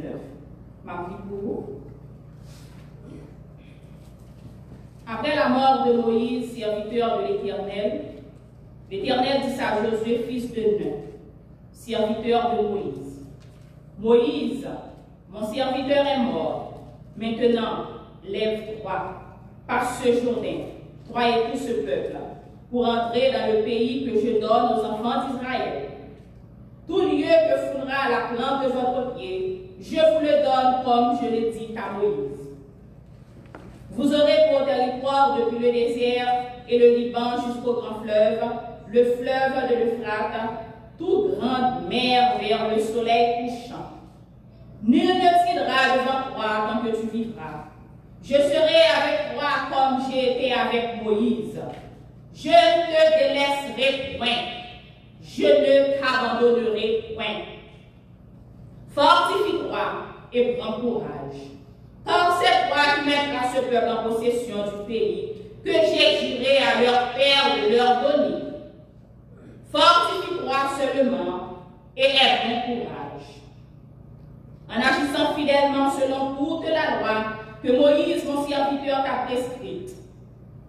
9. Ma vie pour vous. Après la mort de Moïse, serviteur de l'Éternel, l'Éternel dit à Josué, fils de Nun, serviteur de Moïse. Moïse, mon serviteur est mort. Maintenant, lève-toi, passe ce Jourdain, toi et tout ce peuple, pour entrer dans le pays que je donne aux enfants d'Israël. Tout lieu que foulera la plante de votre pied, je vous le donne comme je l'ai dit à Moïse. Vous aurez pour territoire depuis le désert et le Liban jusqu'au grand fleuve, le fleuve de l'Euphrate, toute grande mer vers le soleil couchant. Nul ne tiendra devant toi tant que tu vivras. Je serai avec toi comme j'ai été avec Moïse. Je ne te délaisserai point. Je ne t'abandonnerai point. Fortifie-toi et prends courage. Car c'est toi qui mettras ce peuple en possession du pays que j'ai juré à leur père de leur donner. Fortifie-toi seulement et aie bon courage. En agissant fidèlement selon toute la loi que Moïse, mon serviteur, t'a prescrite.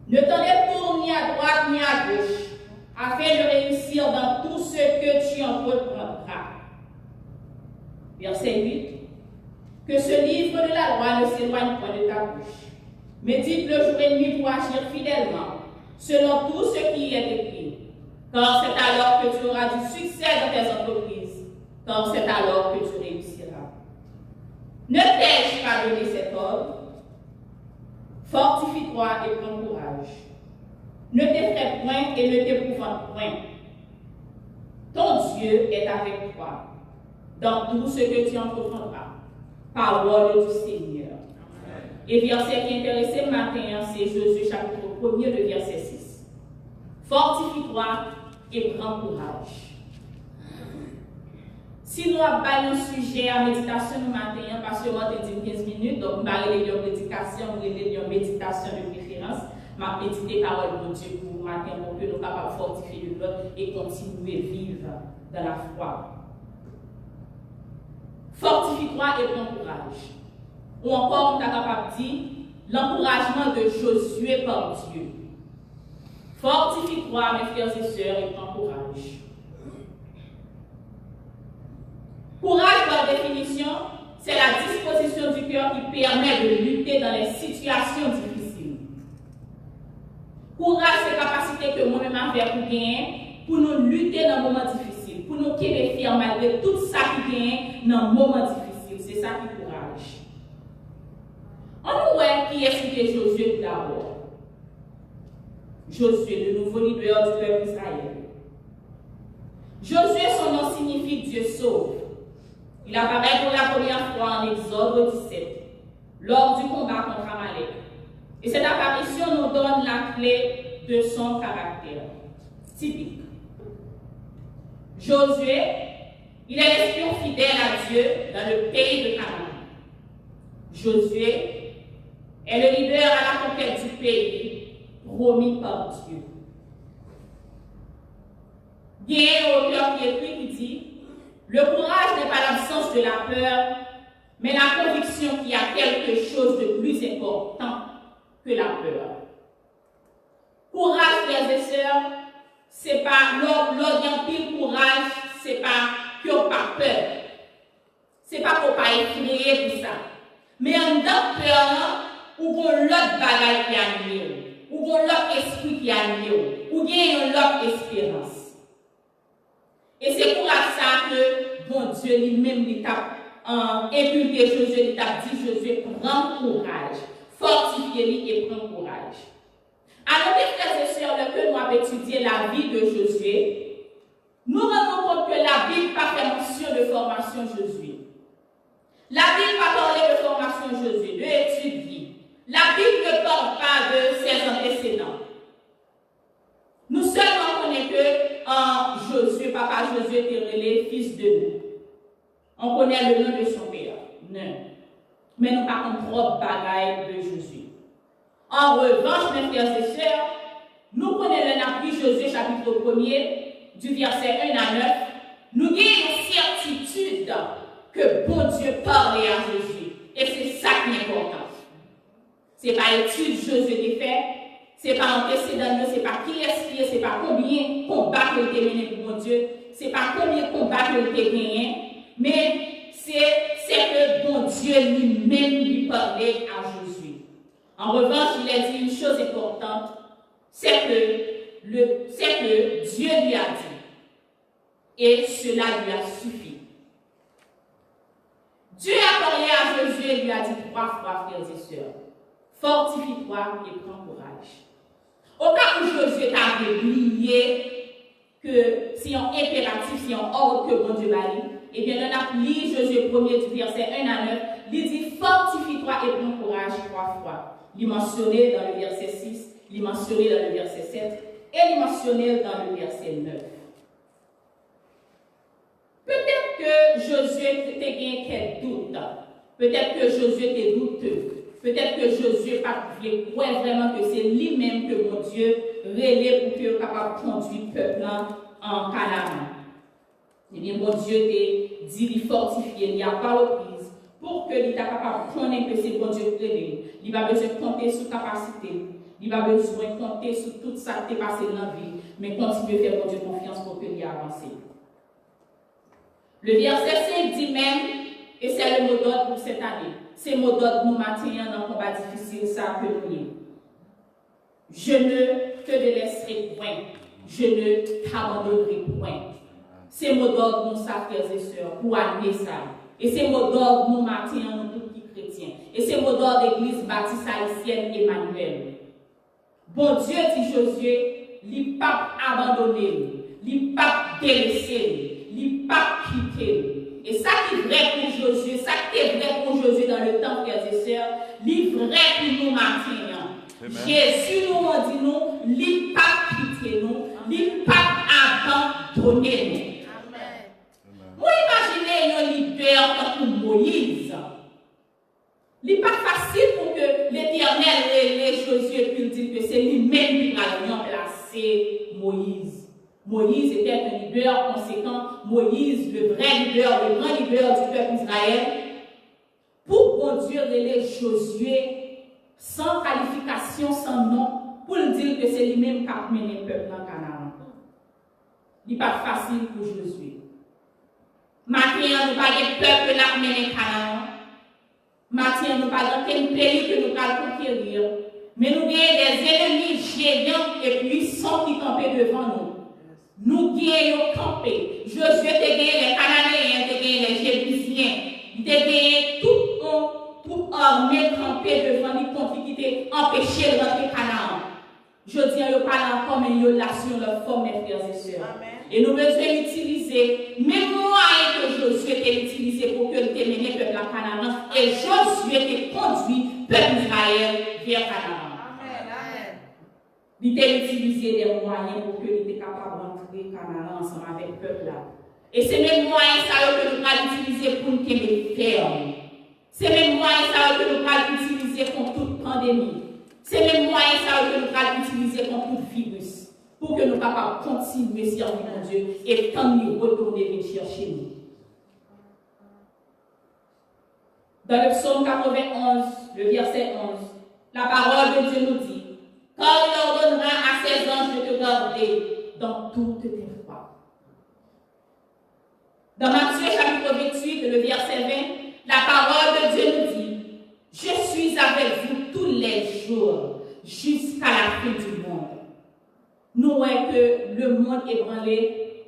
Ne t'en détourne ni à droite ni à gauche, afin de réussir dans tout ce que tu entreprendras. Verset 8. Que ce livre de la loi ne s'éloigne point de ta bouche. Médite le jour et nuit pour agir fidèlement, selon tout ce qui est écrit. Car c'est alors que tu auras du succès dans tes entreprises, car c'est alors que tu réussiras. Ne t'ai-je pas donné cet ordre? Fortifie-toi et prends courage. Ne t'effraie point et ne t'épouvante point. Ton Dieu est avec toi dans tout ce que tu entreprendras. Parole du Seigneur. Amen. Et verset qui intéressait le matin, c'est Josué chapitre 1er, le verset 6. Fortifie-toi et prends courage. Si nous avons un sujet à méditation le matin, parce que moi, je dis 15 minutes, donc je vais aller dans méditation, je vais aller méditation de préférence, je vais méditer parole de Dieu pour le matin, pour que nous soyons capables de fortifier l'autre et continuer à vivre dans la foi. Fortifie-toi et prends courage. Ou encore, on est capable de dire l'encouragement de Josué par Dieu. Fortifie-toi, mes frères et sœurs, et prends courage. Courage, par définition, c'est la disposition du cœur qui permet de lutter dans les situations difficiles. Courage, c'est la capacité que moi-même avec pour gagner, pour nous lutter dans les moments difficiles, pour nous quitter fiers malgré tout ça qui gagne dans les moments difficiles. C'est ça qui est courage. On nous voit qui est Josué d'abord. Josué, le nouveau leader du peuple d'Israël. Josué, son nom signifie Dieu sauve. Il apparaît pour la première fois en Exode 17, lors du combat contre Amalek. Et cette apparition nous donne la clé de son caractère typique. Josué, il est l'espion fidèle à Dieu dans le pays de Canaan. Josué est le leader à la conquête du pays promis par Dieu. Il y a un auteur qui écrit qui dit: le courage n'est pas l'absence de la peur, mais la conviction qu'il y a quelque chose de plus important que la peur. Courage, frères et sœurs, c'est pas l'ordre pile courage, c'est pas qu'on n'a pas peur. C'est pas qu'on n'a pas effrayé pour ça. Mais en dedans peur, ou qu'on l'autre bagaille qui anime, ou qu'on l'autre esprit qui anime, ou bien une autre espérance. Et c'est pour ça que bon Dieu lui-même t'a impulsé Josué, il t'a dit Josué, prends courage, fortifie-lui et prends courage. Alors, mes frères et sœurs, lorsque nous avons étudié la vie de Josué, nous rendons compte que la Bible n'a pas fait mention de formation Josué. La Bible n'a pas parlé de formation Josué, d'études vie. La Bible ne parle pas de ses antécédents. Nous seulement connaissons que Josué, papa Josué était relé fils de Nun. On connaît le nom de son père, Nun. Mais nous parlons trop de bagailles de Josué. En revanche, mes frères et sœurs, nous connaissons l'appui Josué chapitre 1er, du verset 1 à 9. Nous avons une certitude que bon Dieu parlait à Josué. Et c'est ça qui est important. Ce n'est pas l'étude Josué des faits, ce n'est pas antécédent, ce n'est pas qui est, ce n'est pas combien de combats qu'il a mené pour mon Dieu, ce n'est pas combien de combats qu'il a gagné, mais c'est que bon Dieu lui-même lui parlait à Josué. En revanche, il a dit une chose importante, c'est que Dieu lui a dit, et cela lui a suffi. Dieu a parlé à Josué et lui a dit 3 fois, frères et sœurs, fortifie-toi et prends courage. Au cas où Josué t'avait oublié que c'est un impératif, c'est un ordre que bon Dieu va lire, eh bien, on a lu Josué 1er du verset 1 à 9, il dit fortifie-toi et prends courage 3 fois. Il est mentionné dans le verset 6, il est mentionné dans le verset 7 et il est mentionné dans le verset 9. Peut-être que Josué t'a gagné quelques doutes. Peut-être que Josué était douteux. Peut-être que Josué ne croit vraiment que c'est lui-même que mon Dieu relève pour qu'il soit capable de conduire le peuple en Canaan. Eh bien, mon Dieu t'a dit de fortifier, il n'y a pas reprise pour que il soit capable de connaître que c'est mon Dieu qui relève. Il va besoin de compter sur capacité. Il va besoin de compter sur tout ça qui est passé dans la vie. Mais continuer à faire mon Dieu confiance pour qu'il y avance. Le verset 5 dit même, et c'est le mot d'ordre pour cette année, c'est le mot d'ordre nous matin dans un combat difficile, ça que nous lions. Je ne te délaisserai point, je ne t'abandonnerai point. C'est le mot d'ordre nous, frères et sœurs, pour amener ça. Et c'est le mot d'ordre nous matin, nous tous qui chrétiens. Et c'est le mot d'ordre de l'église baptiste haïtienne Emmanuel. Bon Dieu dit Josué, il n'a pas abandonné, il n'a pas délaissé. Il n'a pas quitté. Et ça qui est vrai pour Josué, ça qui est vrai pour Josué dans le temps, frères et sœurs, il est vrai pour nous maintenant. Jésus nous a dit nous, il n'a pas quitté nous, il n'a pas abandonné nous. Vous imaginez un leader comme Moïse. Il n'est pas facile pour que l'Éternel et Josué puissent dire que c'est lui-même qui va remplacer Moïse. Moïse était un leader conséquent. Moïse, le vrai leader, le grand leader du peuple d'Israël. Pour bon Dieu relève Josué sans qualification, sans nom, pour lui dire que c'est lui-même qui a mené le peuple dans Canaan. Il n'est pas facile pour Josué. Maintenant, nous pas de peuple qui a mené Canaan. Maintenant, nous pas de quel pays que nous allons conquérir. Mais nous avons des ennemis géants et puissants qui campent devant nous. Nous gagnons campé. Josué a gagné les Cananéens, a gagné les Jébusiens, il a gagné toute armée campée devant lui contre qui était empêché de rentrer Canaan. Je dis, il parle encore, mais il l'a sur leur forme, mes frères et sœurs. Et nous devons utiliser même moyens que Josué a utilisé pour que le mené peuple à Canaan. Et Josué a conduit le peuple d'Israël vers Canaan. Il a utilisé des moyens pour qu'il était capable de rentrer Canaan ensemble avec le peuple là. Et c'est même moyens que nous allons utiliser pour nous ferme. C'est même moyens que nous allons utiliser contre toute pandémie. C'est même moyens que nous allons utiliser contre tout virus. Pour que nous soyons capables de continuer à servir mon Dieu et quand nous retourner venir chercher nous. Dans le psaume 91, le verset 11, la parole de Dieu nous dit, quand il ordonnera à ses anges de te garder dans toutes tes voies. Dans Matthieu chapitre 28, le verset 20, la parole de Dieu nous dit, je suis avec vous tous les jours jusqu'à la fin du monde. Nous voyons que le monde est ébranlé.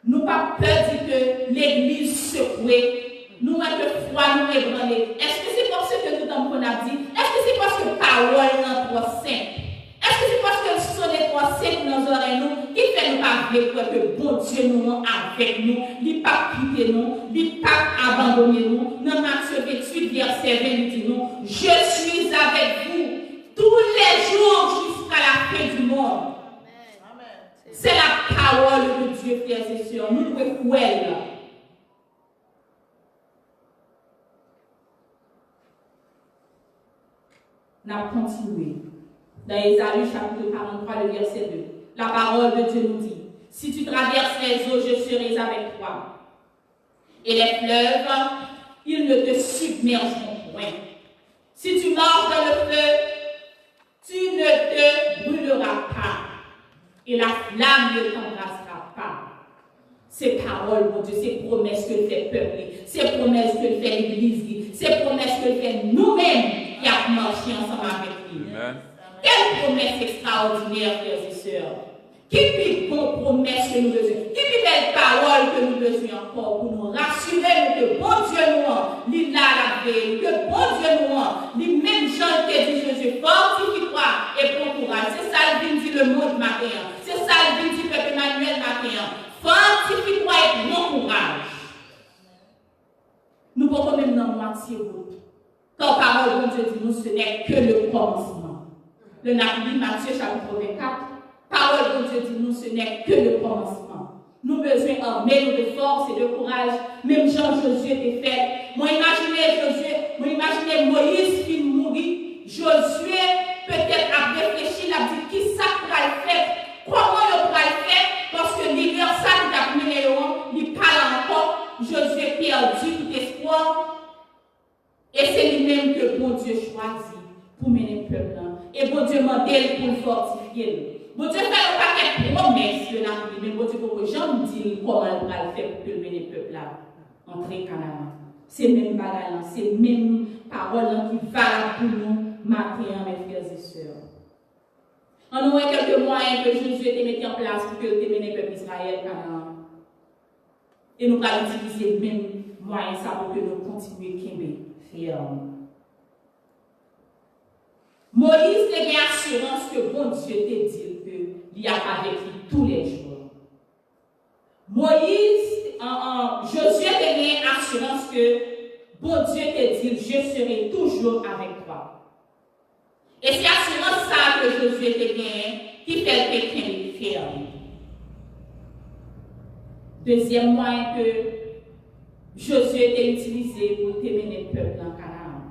Nous pas peur de que l'église secouée. Nous voyons que le foi nous est ébranlé. Est-ce que c'est parce que tout le monde a dit? Est-ce que c'est parce que la parole est trop simple? Est-ce que c'est parce que le son est trop simple dans nos oreilles nous qui fait nous pas voir que bon Dieu nous est avec nous, il n'a pas quitté nous, il n'a pas abandonné nous? Dans Matthieu 28, verset 20, il dit nous, je suis avec vous tous les jours jusqu'à la fin du monde. C'est la parole de Dieu, frères et sœurs. Nous devons croire. Nous allons continuer. Dans Ésaïe chapitre 43, le verset 2. La parole de Dieu nous dit, si tu traverses les eaux, je serai avec toi. Et les fleuves, ils ne te submergeront point. Si tu marches dans le feu, tu ne te brûleras pas. Et la flamme ne t'embrassera pas. Ces paroles, mon Dieu, ces promesses que fait le peuple, ces promesses que fait l'Église, ces promesses que fait nous-mêmes qui avons marché ensemble avec lui. Amen. Quelle promesse extraordinaire, frères et sœurs. Quelle plus bonne promesse que nous besoin. Quelle plus belle parole que nous besoin encore pour nous rassurer que bon Dieu nous, il a la paix, que bon Dieu nous, les mêmes gens qui dit Jésus, fortifie-toi et prends courage. C'est ça le dit le monde matin. C'est ça le dit le peuple Emmanuel matin. Fortifie-toi et prends courage. Nous pouvons même dans moitié route. Quand parole de Dieu dit nous, ce n'est que le commencement. Le Matthieu chapitre 24. Parole de Dieu dit nous, ce n'est que le commencement. Nous besoin armer de force et de courage. Même Jean-Josué était fait. Moi, imaginez Moïse qui mourit. Josué peut-être a réfléchi, il a dit qui ça pourra le faire? Comment il pourra le faire? Parce que l'hiver, ça qui a mené, il parle encore. Josué perdu tout espoir. Et c'est lui-même que bon Dieu choisit pour mener le peuple. Et bon Dieu m'a dit pour le fortifier. Bon Dieu fait un paquet de promesses de la vie, mais bon Dieu, pour que j'en dise comment il va le faire pour que mener le peuple là, entrer Canaan. C'est même bagaille, c'est même parole qui valent pour nous, matin, mes frères et sœurs. On a quelques moyens que Jésus a mis en place pour que le mener le peuple d'Israël Canaan. Et nous allons utiliser même moyens ça pour que nous continuions à faire. Moïse a eu assurance que bon Dieu t'a dit qu'il y a avec lui tous les jours. Josué a eu assurance que bon Dieu t'a dit je serai toujours avec toi. Et c'est assurance ça que Josué t'a gagné qui fait quelqu'un ferme. Deuxième moyen que Josué t'a utilisé pour terminer le peuple en Canaan.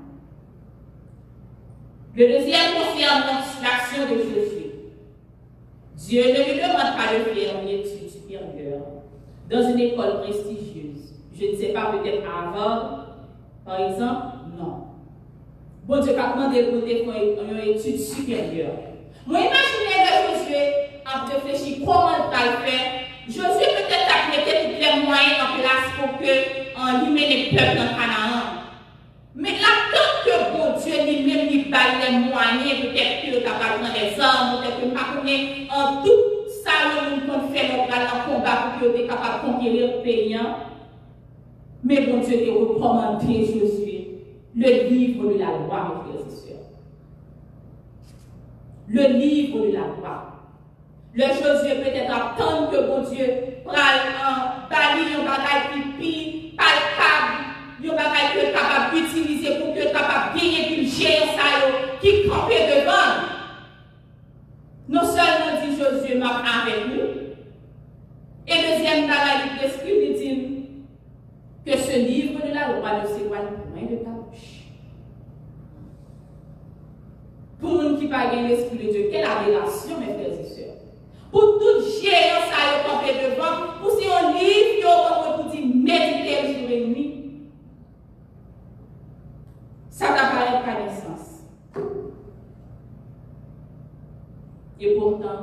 Le deuxième concerne l'action de Josué. Dieu ne lui demande pas de faire une étude supérieure dans une école prestigieuse. Je ne sais pas, peut-être à Harvard, par exemple, non. Bon Dieu n'a pas demandé pour faire une étude supérieure. Moi, imaginez que Josué a réfléchi comment il va le faire. Josué peut-être a mis tous les moyens en place pour que lui mène les peuples en Canaan. Mais là, tant que bon Dieu lui-même lui balle les moyens, peut-être qu'il est capable de prendre des armes, peut-être qu'il pas en tout ça, nous pouvons faire notre combat pour qu'il soit capable de conquérir le pays. Mais bon Dieu t'a recommandé Josué, le livre de la loi, mes frères et sœurs. Le livre de la loi. Le Josué peut-être attendre que bon Dieu prenne balayer un bagage qui palpable. Yo bagay que capable d'utiliser pour que capable gagner puis gérer ça qui campait devant. Non seulement dit Josué m'a avec nous. Et deuxième bagay qui prescrit dit que ce livre de la loi ne s'éloigne point de ta bouche. Pour nous qui pas gagner l'esprit de Dieu, quelle révélation mes frères et sœurs. Pour tout gérer ça campé devant, pour si on livre pour dire méditer jour et nuit. Ça n'apparaît pas de sens. Et pourtant,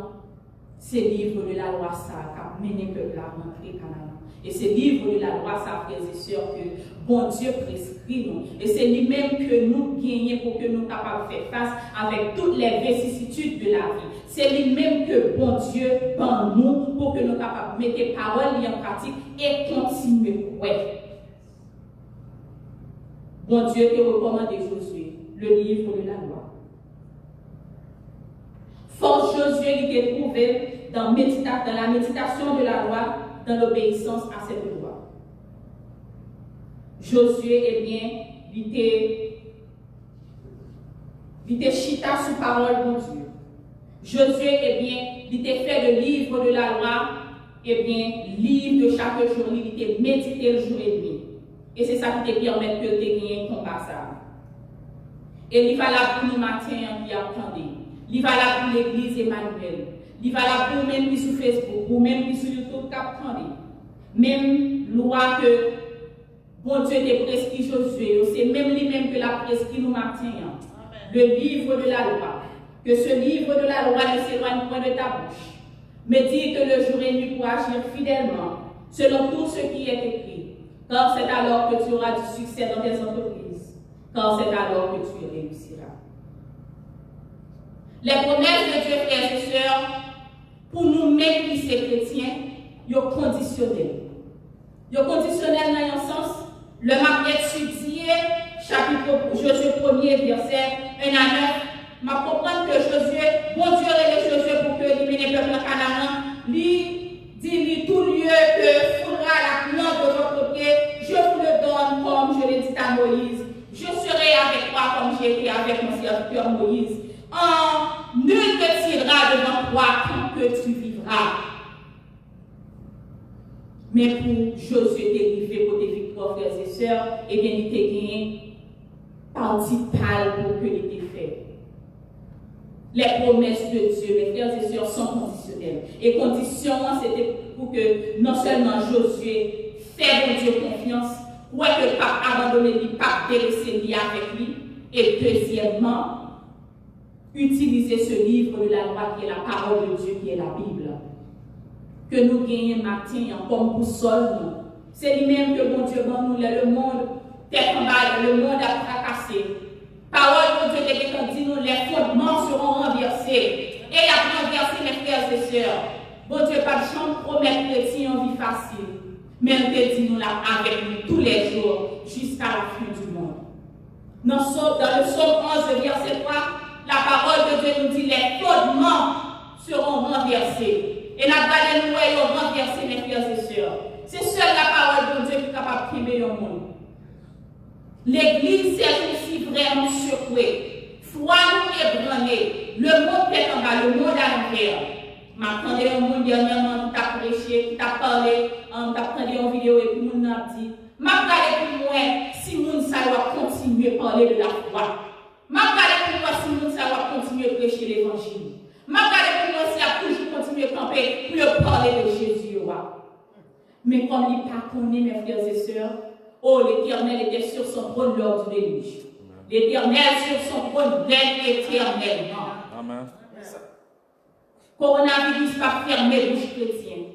ces livres de la loi, ça a mené le peuple à rentrer Canaan. Et ces livres de la loi, ça frères et sœurs que bon Dieu prescrit nous. Et c'est lui-même que nous gagnons pour que nous capables de faire face avec toutes les vicissitudes de la vie. C'est lui-même que bon Dieu prend nous pour que nous capables de mettre les paroles en pratique et continuer. Ouais. Bon Dieu te recommande Josué, le livre de la loi. Force Josué qui était trouvé dans la méditation de la loi, dans l'obéissance à cette loi. Josué, eh bien, il était chita sous parole de Dieu. Josué, eh bien, il était fait le livre de la loi, eh bien, livre de chaque jour, il était médité le jour et nuit. Et c'est ça qui te permet que tu aies un combat ça. Et il va là pour nous matin qui attendez. Il va là pour l'église Emmanuel. Il va là pour même qui sur Facebook, ou même qui sur YouTube qui attendez. Même loi que Bon Dieu te prescrit Josué, c'est même lui-même que la prescrit nous matin. Le livre de la loi. Que ce livre de la loi ne s'éloigne point de ta bouche. Médite le jour et nuit pour agir fidèlement, selon tout ce qui est écrit. Car c'est alors que tu auras du succès dans tes entreprises. Car c'est alors que tu réussiras. Les promesses de Dieu, frères et sœurs, pour nous-mêmes qui sommes chrétiens, ils sont conditionnels. Ils sont conditionnels dans un sens. Le m'a étudié, chapitre Josué 1er, verset 1 à 9. M'a comprendre que Josué, bon Dieu et Josué pour que éliminer le peuple de Canaan, lui dit tout lieu que foulera la plante de votre pied, je vous le donne comme je l'ai dit à Moïse. Je serai avec toi comme j'ai été avec mon serviteur Moïse. Nul ne tirera devant toi tant que tu vivras. Mais pour Josué dérivé pour tes victoires, frères et sœurs, eh bien, il était gagné parti pâle pour que il était fait. Les promesses de Dieu, mes frères et sœurs, sont conditionnelles. Et condition, c'était pour que non seulement Josué fait mon Dieu confiance, ouais que le pape abandonné lui, pape délaissé lui avec lui. Et deuxièmement, utiliser ce livre de la loi qui est la parole de Dieu, qui est la Bible. Que nous gagnons matin comme boussole. C'est lui-même que mon Dieu nous le monde tête en bas, le monde a fracassé. Parole de Dieu qui dit nous les fondements seront renversés. Et il a renversé mes frères et sœurs. Bon Dieu, pas de chambre promet chrétien en vie facile. Mais il dit nous là avec nous tous les jours jusqu'à la fin du monde. Dans le psaume 11, verset 3, la parole de Dieu nous dit les fondements seront renversés. Et la balle nous voyons renverser mes frères et sœurs. C'est seule la parole de Dieu qui est capable de primer le monde. L'église est aussi vraiment secouée. Foi nous ébranlée. Le monde est en bas, le monde à l'envers. M'attendais un monde dernièrement qui t'a prêché, qui t'a parlé, t'a pris une vidéo et puis mon a dit. M'a regardé pour moi si mon ça doit continuer à parler de la foi. M'a regardé pour moi si mon ça doit continuer à prêcher l'évangile. M'a regardé pour moi si a toujours continué à camper pour parler de Jésus. Mais comme il pas connu mes frères et sœurs, oh l'Éternel était sur son trône lors du déluge. L'Éternel sur son trône règne éternellement. Amen. Coronavirus pas fermer bouche chrétienne.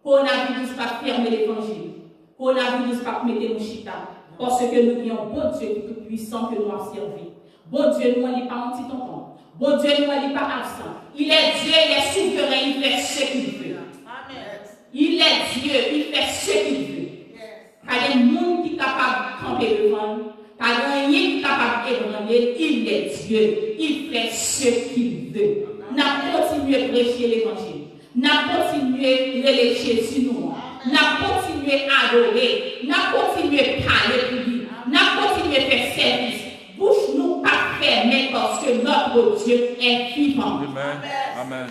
Coronavirus pas fermer l'évangile. Coronavirus pas mettre nos chita. Parce que nous avons un bon Dieu qui est tout puissant que nous avons servi. Bon Dieu, nous n'est pas un petit tonton. Bon Dieu, nous n'est pas absent. Il est Dieu, il est souverain, il fait ce qu'il veut. Il est Dieu, il fait ce qu'il veut. Pas de monde qui est capable de camper devant nous. Pas de rien qui est capable d'ébranler. Il est Dieu, il fait ce qu'il veut. N'a continué à prêcher l'évangile. N'a continué à aller Jésus nous. N'a continué à adorer. N'a continué à parler pour lui. N'a continué à faire service. Bouche nous pas fermée parce que notre Dieu est vivant. Amen. Amen.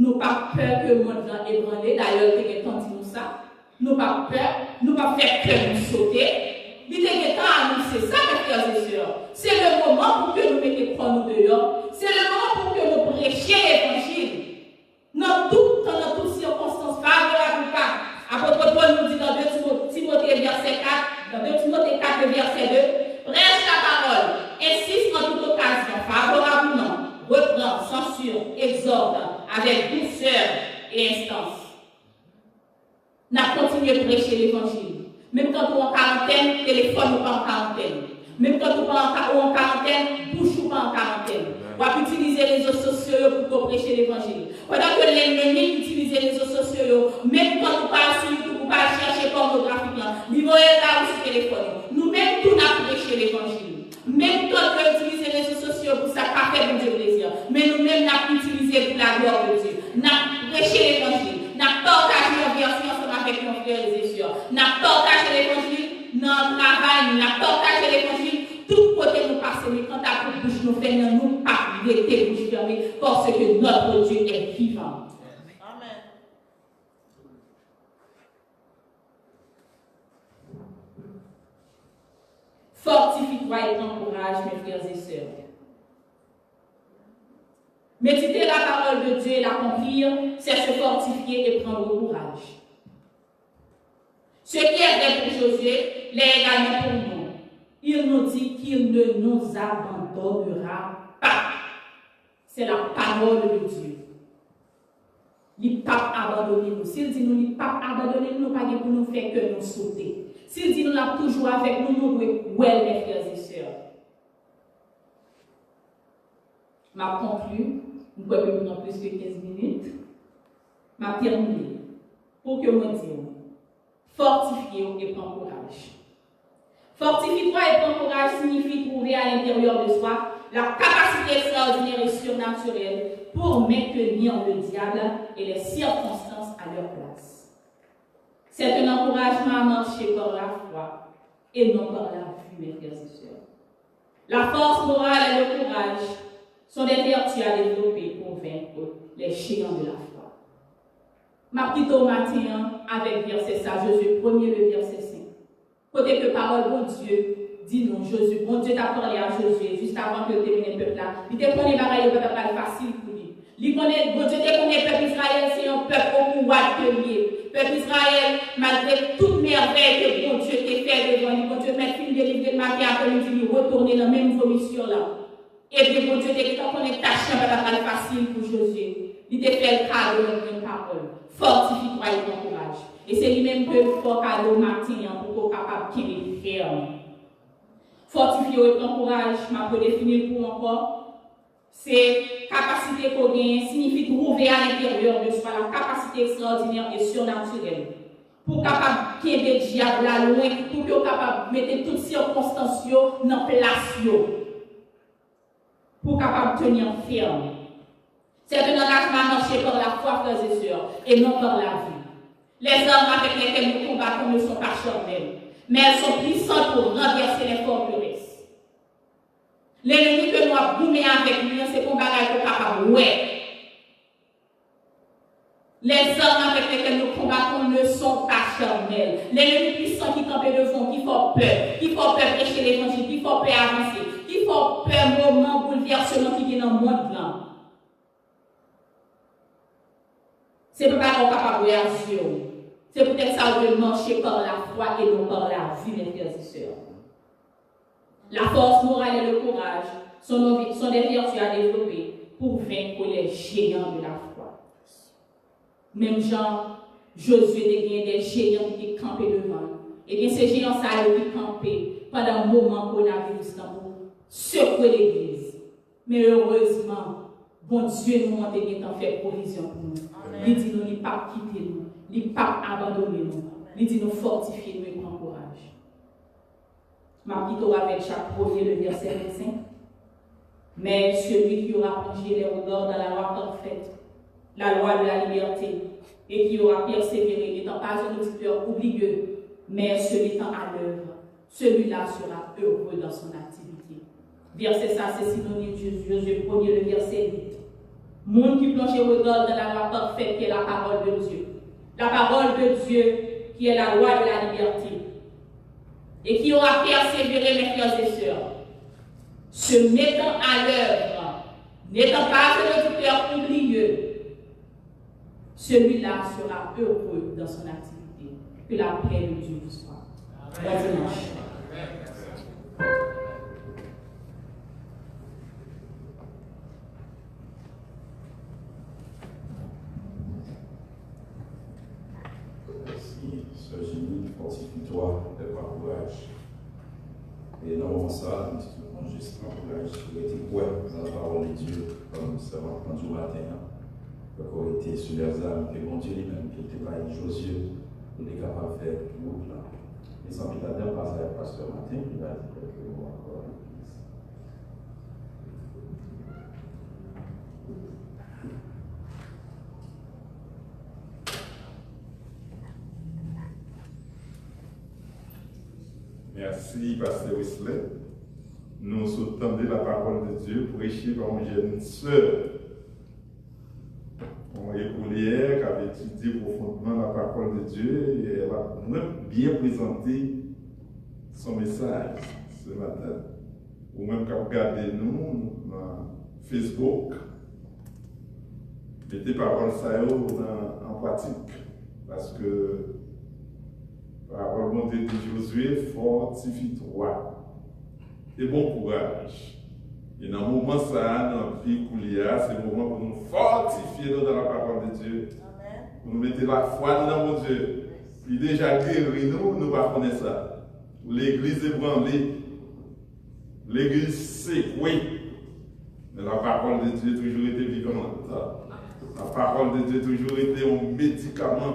Nous pas peur que le monde soit ébranlé. D'ailleurs, il y a temps dit nous ça. Nous pas peur. Nous pas faire que nous sauter. Il y a temps à nous, c'est ça, mes frères et sœurs. C'est le moment pour que nous mettions nous dehors. C'est le moment pour que nous prêchions l'évangile. Dans toutes circonstances favorables ou pas. Apôtre Paul nous dit dans 2 Timothée verset 4, dans 2 Timothée 4 verset 2, prêche la parole, insiste en toute occasion, favorable ou non, reprend, censure, exhorte, avec douceur et instance. N'a continué de prêcher l'évangile. Même quand on est en quarantaine, téléphone ou pas en quarantaine. Même quand on est en quarantaine, bouche ou pas en quarantaine. On va utiliser les réseaux sociaux pour prêcher l'évangile. Pendant que l'ennemi utilise les réseaux sociaux, même quand on parle sur YouTube, on va chercher pornographique, il va être là sur le téléphone. Nous-mêmes, tout n'a prêché l'évangile. Même quand on utilise les réseaux sociaux pour ça, pas fait bon Dieu plaisir. Mais nous-mêmes, nous avons utilisé pour la gloire de Dieu. Nous avons prêché l'évangile. Nous avons partagé un verset ensemble avec nos frères et sœurs. Nous avons partagé l'évangile dans le travail. Nous avons partagé l'évangile. Tout côté nous passons, mais quand ta bouche nous fait, nous pas rester bouche fermée parce que notre Dieu est vivant. Amen. Fortifie-toi et prends courage, mes frères et sœurs. Méditer la parole de Dieu et l'accomplir, c'est se fortifier et prendre courage. Ce qui est vrai pour Josué, l'est également pour nous. Il nous dit qu'il ne nous abandonnera pas. C'est la parole de Dieu. Il ne pas abandonner nous. S'il dit nous, il ne pas abandonner nous, pas pour nous faire que nous sauter. S'il dit nous, là toujours avec nous, nous devons ouais, mes frères et sœurs. Je conclue. Nous pouvons prendre plus que 15 minutes. Je termine. Pour que moi dise, fortifiez et prends courage. Fortifie-toi et prends courage signifie trouver à l'intérieur de soi la capacité extraordinaire et surnaturelle pour maintenir le diable et les circonstances à leur place. C'est un encouragement à marcher par la foi et non par la vue, mes frères et sœurs. La force morale et le courage sont des vertus à développer pour vaincre les géants de la foi. Ma petite au matin avec verset ça, Josué 1er, le verset 5. Côté que parole, bon Dieu, dit non, Josué, bon Dieu t'a parlé à Josué juste avant que le termine le peuple là. Il te connaît bagaille, le peuple pas facile pour lui. Il connaît, bon Dieu te connaît, le peuple Israël, c'est un peuple au pouvoir que lié. Peuple Israël, malgré toute merveille que bon Dieu t'a fait devant lui, bon Dieu m'a fait délivrer le matin après-midi, retourner dans la même vomissure là. Et puis bon Dieu t'a connaît ta chambre, pas facile pour Josué. Il te fait le cadeau de une parole. Fortifie-toi et ton courage. Et c'est lui-même que le fort cadeau matin pour qu'on soit capable de ferme. Fortifier et ton courage, je peux définir pour encore. C'est capacité qu'on gagne, signifie trouver à l'intérieur de soi la capacité extraordinaire et surnaturelle. Pour capable de le diable là loin, pour qu'on soit capable de mettre toutes circonstances dans place. Pour capable de tenir ferme. C'est un engagement à marcher par la foi, frères et sœurs, et non par la vie. Les armes avec lesquelles nous combattons ne sont pas charnelles, mais elles sont puissantes pour renverser les forteresses. L'ennemi que nous avons boumé avec lui, c'est qu'on va être capable. Ouais. Les armes avec lesquelles nous combattons ne sont pas charnelles. L'ennemi puissant qui campe devant, qui fait peur prêcher l'évangile, qui fait peur avancer, qui fait peur moment bouleversement qui vient dans le monde là. C'est pas qu'on est capable de réagir. C'est peut-être ça où on marcher par la foi et non par la vie, mes frères et sœurs. La force morale et le courage sont des vertus à développer pour vaincre les géants de la foi. Même Jean, Josué, il y a des géants qui campaient devant. Et bien ces géants, ça a été campé pendant un moment qu'on a vu pour secouer l'église. Mais heureusement, bon Dieu nous a fait provision pour nous. Il dit nous, il ne pas quitter nous, il ne pas abandonner nous, il dit nous fortifier nous et prendre courage. Ma petite avec chaque premier le verset 25. Mais celui qui aura plongé les regards dans la loi parfaite, la loi de la liberté, et qui aura persévéré, n'étant pas un auditeur oublieux, mais se mettant à l'œuvre, celui-là sera heureux dans son activité. Verset ça, c'est synonyme de Josué 1er, le verset 8. Monde qui plonge et regarde dans la loi parfaite qui est la parole de Dieu. La parole de Dieu qui est la loi de la liberté. Et qui aura persévéré, mes frères et sœurs, se mettant à l'œuvre, n'étant pas un auditeur oublieux, celui-là sera heureux dans son activité. Que la paix de Dieu vous soit. Bon dimanche. Fortifie-toi de par courage. Et non, ça, nous juste en courage. Il était quoi dans la parole de Dieu, comme ça va prendre du matin, quand on était sur les âmes, que mon Dieu lui-même, qui était là, Josué, il est capable de faire tout le plan. Et sans qu'il a déjà passé à pasteur matin, il va dire quelques mots encore à l'église. Merci, Pasteur Wesley. Nous entendons la parole de Dieu prêchée par une jeune sœur. On est hier qui avait étudié profondément la parole de Dieu et elle a bien présenté son message ce matin. Ou même quand vous regardez nous dans Facebook, mettez parole ça en pratique. Parce que Parole bon Dieu dit Josué, fortifie-toi et bon courage. Et dans le moment ça, dans la vie coulière, c'est le moment pour nous fortifier dans la parole de Dieu. Amen. Pour nous mettre la foi dans mon Dieu. Il est déjà guéri, nous ne pas connaître ça. L'église est branlée. L'église secouée. Mais la parole de Dieu a toujours été vivante. La parole de Dieu a toujours été un médicament.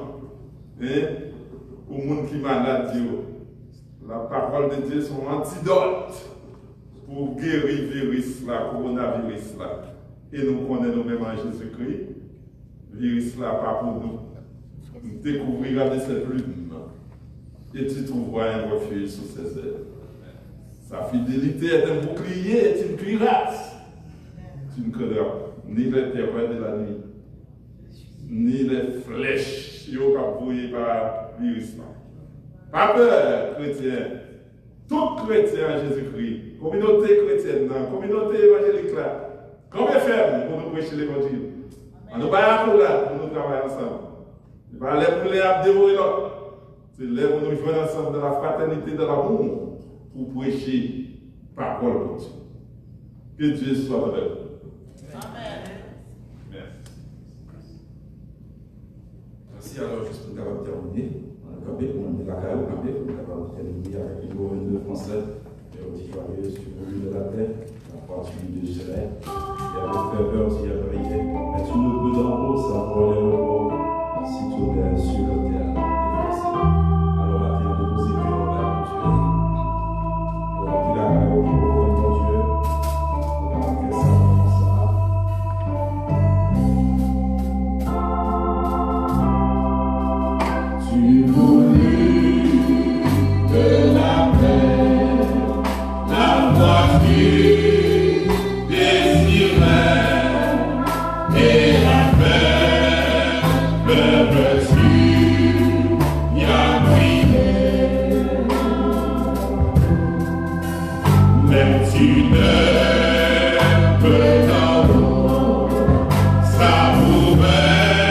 Pour les gens qui sont malades. La parole de Dieu est un antidote pour guérir le virus, le coronavirus. Et nous connaissons nous-mêmes en Jésus-Christ. Le virus là, pas pour nous. Nous découvrirons de ses plumes. Et tu trouveras un refuge sous ses ailes. Sa fidélité est un bouclier, est une cuirasse. Tu ne craindras ni les terreurs de la nuit, ni les flèches qui ont brouillé par le virus. Pas peur, chrétien. Tout chrétien en Jésus-Christ, communauté chrétienne, communauté évangélique là, combien ferme pour nous prêcher l'évangile. On ne va pas pour là, pour nous travailler ensemble. Il va aller pour les dévorer l'autre. C'est là pour nous joindre ensemble dans la fraternité, dans l'amour, pour prêcher parole de Dieu. Que Dieu soit avec nous. Amen. Merci. Alors, juste pour terminer, on est la carrière, on est terminer avec le gouvernement français, et aussi joyeux sur le lieu de la terre, la partie de Jérusalem, et avec ferveur aussi à prier. Mais tu ne peux d'en haut, ça pour les repos, si tu es sur la terre, déversé. Alors la terre de vos épées, on va Dieu. On remplit la carrière au gouvernement de Dieu, on va faire ça comme ça. Tu voulus de la paix, la voiture désirait, et la paix, le reçu, y a brillé. Même tu ne peux pas, ça pouvait. Cœur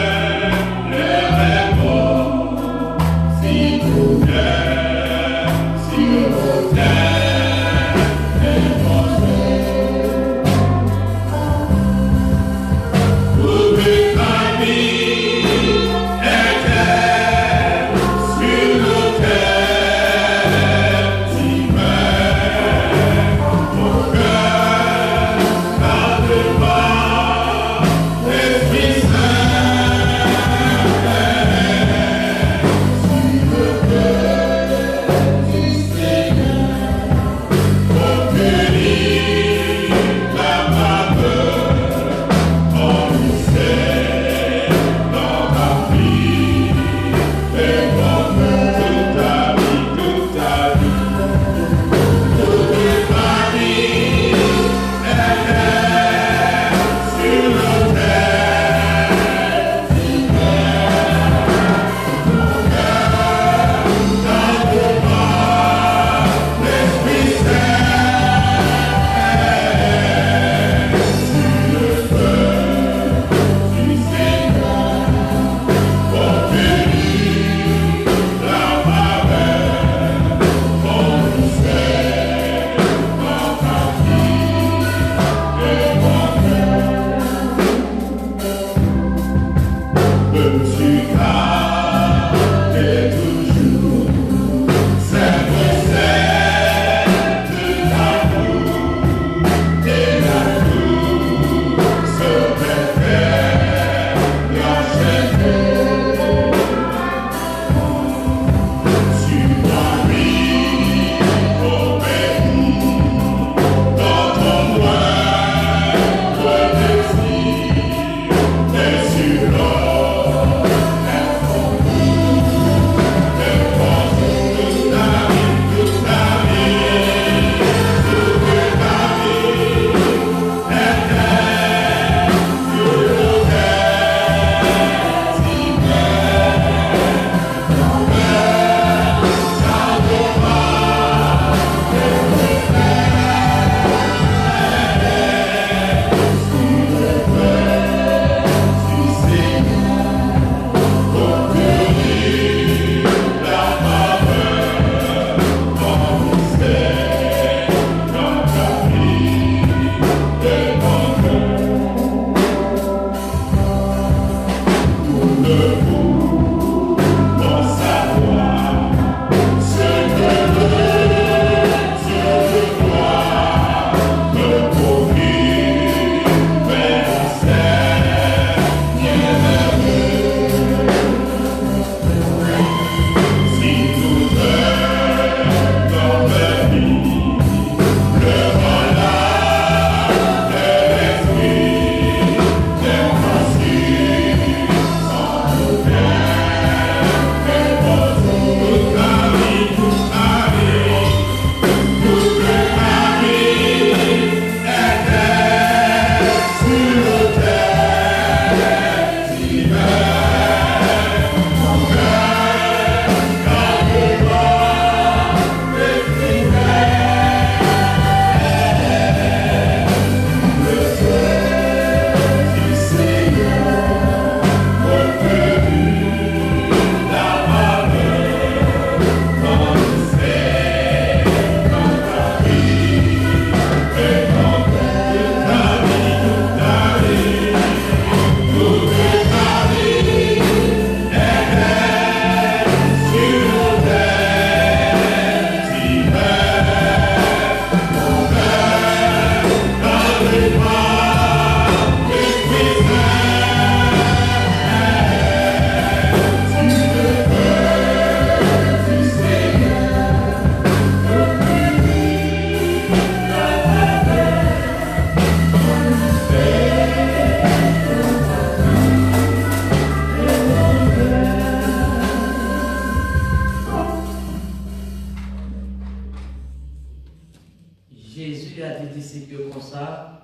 Jésus a dit disciples comme ça,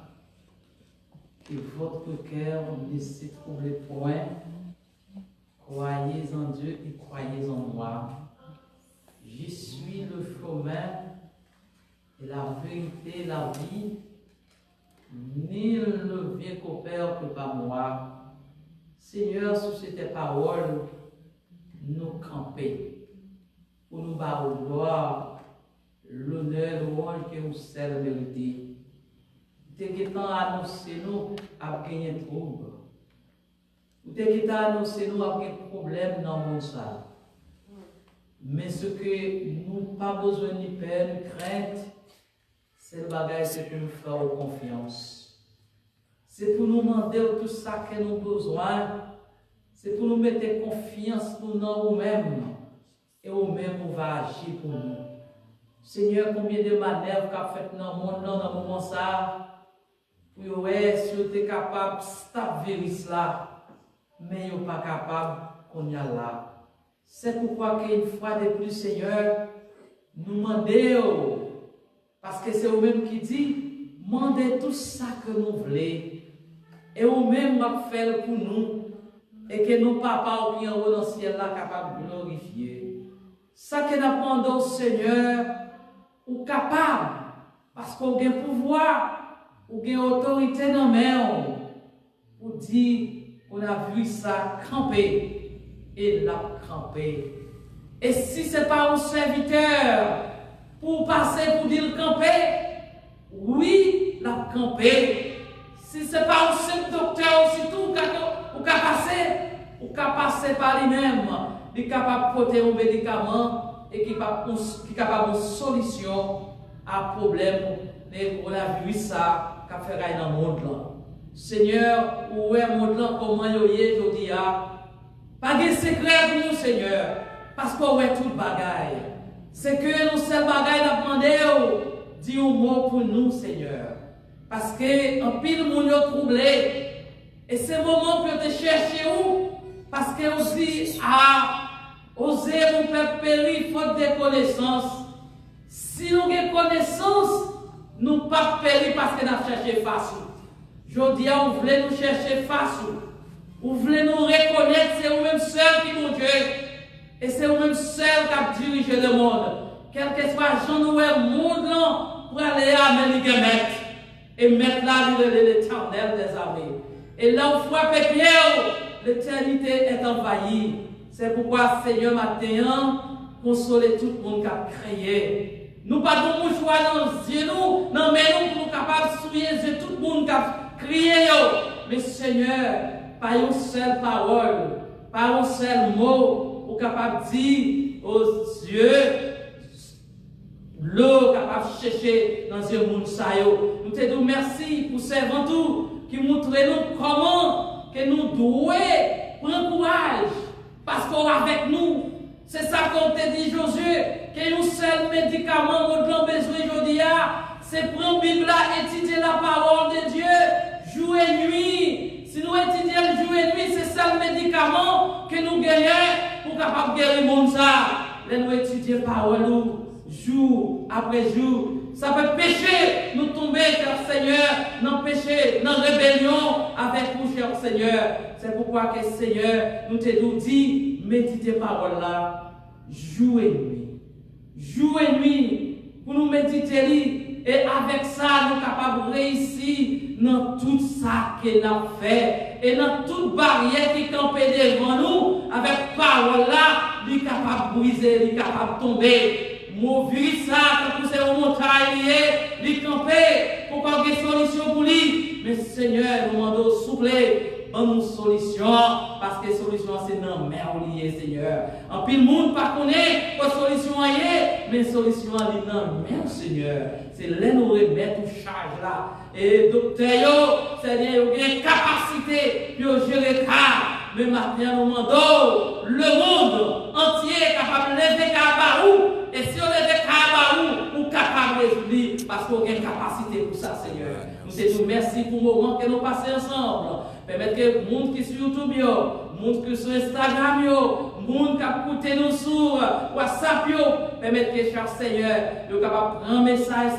que votre cœur ne se trouble point, croyez en Dieu et croyez en moi. Je suis le chemin et la vérité, la vie. Nul ne vient qu'au Père que par moi. Seigneur, sous cette parole, nous camper pour nous battre gloire, l'honneur, louange que nous seul mérité. Dès que temps annoncé nous à gagner trouble. Dès que temps annoncé nous à gagner problème dans le monde ça. Mais ce que nous pas besoin ni peur ni crainte, c'est le bagage que nous faisons confiance. C'est pour nous demander tout ça que nous avons besoin. C'est pour nous mettre confiance nous dans nous-mêmes. Et nous-mêmes, on va agir pour nous. Seigneur, combien de manœuvres qu'a fait dans le monde, dans le moment ça, pour ouais, si vous êtes capable de stop virus là, mais vous n'êtes pas capable qu'on y a là. C'est pourquoi qu'une fois de plus, Seigneur, nous demandons, parce que c'est vous-même qui dit, demandez tout ça que nous voulons. Et vous-même va faire pour nous. Et que nos papas qui en haut dans le ciel là capables de glorifier. Ça que nous demandons au Seigneur, ou capable, parce qu'on a un pouvoir, ou une autorité dans la main, pour dire qu'on a vu ça camper, et l'a camper. Et si ce n'est pas un serviteur, pour passer pour dire camper, oui, l'a camper. Si ce n'est pas un seul docteur aussi tout, ou passer par lui-même, il est capable de porter un médicament et qui est capable de solution à un problème de coronavirus ça qu'a fait dans le monde là. Seigneur, où est le monde là, comment il est aujourd'hui? Pas de secret pour nous, Seigneur, parce qu'on est tout le bagaille. C'est que nous seul bagaille d'apprendre, dis un mot pour nous, Seigneur. Parce que en pile monde est troublé. Et c'est le moment pour te chercher où? Parce que aussi, oser mon peuple périr faute de connaissances. Si nous avons connaissance, nous ne pas périr parce que nous avons cherché facile. Je dis, on voulait nous chercher facile. Vous voulez nous reconnaître, c'est vous-même seul qui est mon Dieu. Et c'est vous-même seul qui a dirigé le monde. Quel que soit Jean Noël, monde là, pour aller à Méligamet. Et mettre là l'éternel des armées. Et là où frappe Pierre, l'éternité est envahie. C'est pourquoi, Seigneur, matin, consoler tout le monde qui a créé. Nous pas de mouchoir dans les yeux, non, mais nous sommes capables de souiller tout le monde qui a crié. Mais Seigneur, par une seule parole, par un seul mot, nous sommes capables de dire aux yeux, l'eau capable de chercher dans ce monde. Nous te disons merci pour servant tout qui montre nous comment que nous devons prendre courage parce qu'on est avec nous. C'est ça qu'on te dit, Josué, que nous seul médicament nous avons besoin aujourd'hui, c'est prendre la Bible, étudier la parole de Dieu, jour et nuit. Si nous étudions jour et nuit, c'est ça le médicament que nous gagnons pour capable guérir le monde. Nous étudions la parole jour après jour. Ça peut pécher, nous tomber, cher Seigneur, dans le péché, dans la rébellion avec vous, cher Seigneur. C'est pourquoi que Seigneur, nous te dit, méditez parole là, jour et nuit. Jour et nuit, pour nous méditer, et avec ça, nous sommes capables de réussir dans tout ça qu'il a fait. Et dans toute barrière qui campait devant nous, avec parole là, nous sommes capables de briser, nous sommes capables de tomber. Mon virus ça, quand c'est une montagne, il camper pour qu'on ait une solution pour lui. Mais Seigneur, nous demandons souple, bonne solution, parce que la solution c'est dans la mer liée, Seigneur. En plus, le monde ne connaît pas solution ailleurs, mais la solution est dans la mer, Seigneur. C'est là nous remettre une charge là. Et docteur, Seigneur, il y a une capacité pour gérer le cas. Mais maintenant, nous demandons le monde entier capable de lever Kabarou. Et si on lève Kabarou, on est capable de résoudre parce qu'on a une capacité pour ça, Seigneur. Nous te disons merci pour le moment que nous passons ensemble. Permettez que le monde qui est sur YouTube, le monde qui est sur Instagram, monde qui a écouté nous sur WhatsApp, permettre que chaque Seigneur, nous capable prendre un message,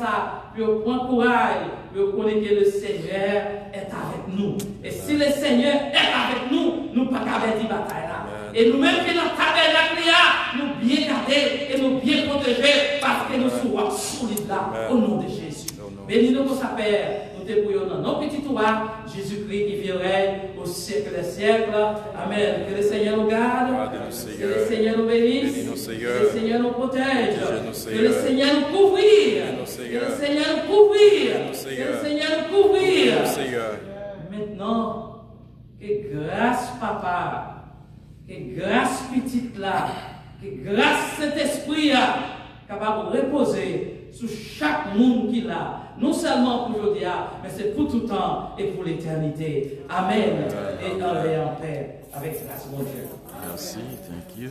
pour prendre courage, pour connaître que le Seigneur est avec nous. Et si le Seigneur est avec nous, nous ne pouvons pas perdre la bataille là. Et nous-mêmes qui dans le tabernacle, nous bien garder et nous bien protéger parce que nous sommes solides là, au nom de Jésus. Bénis-nous pour sa Père. Nous te prions dans nos petits toits. Jésus-Christ qui vit au siècle des siècles. Amen. Que le Seigneur nous garde. Que le Seigneur nous bénisse. Que le Seigneur nous protège. Que le Seigneur nous couvre. Que le Seigneur nous couvre. Que le Seigneur nous couvre. Maintenant, que grâce Papa, que grâce petite là, que grâce cet esprit là, capable de reposer sur chaque monde qui l'a, non seulement pour aujourd'hui, mais c'est pour tout temps et pour l'éternité. Amen. Et en paix avec grâce, mon Dieu. Merci, thank you.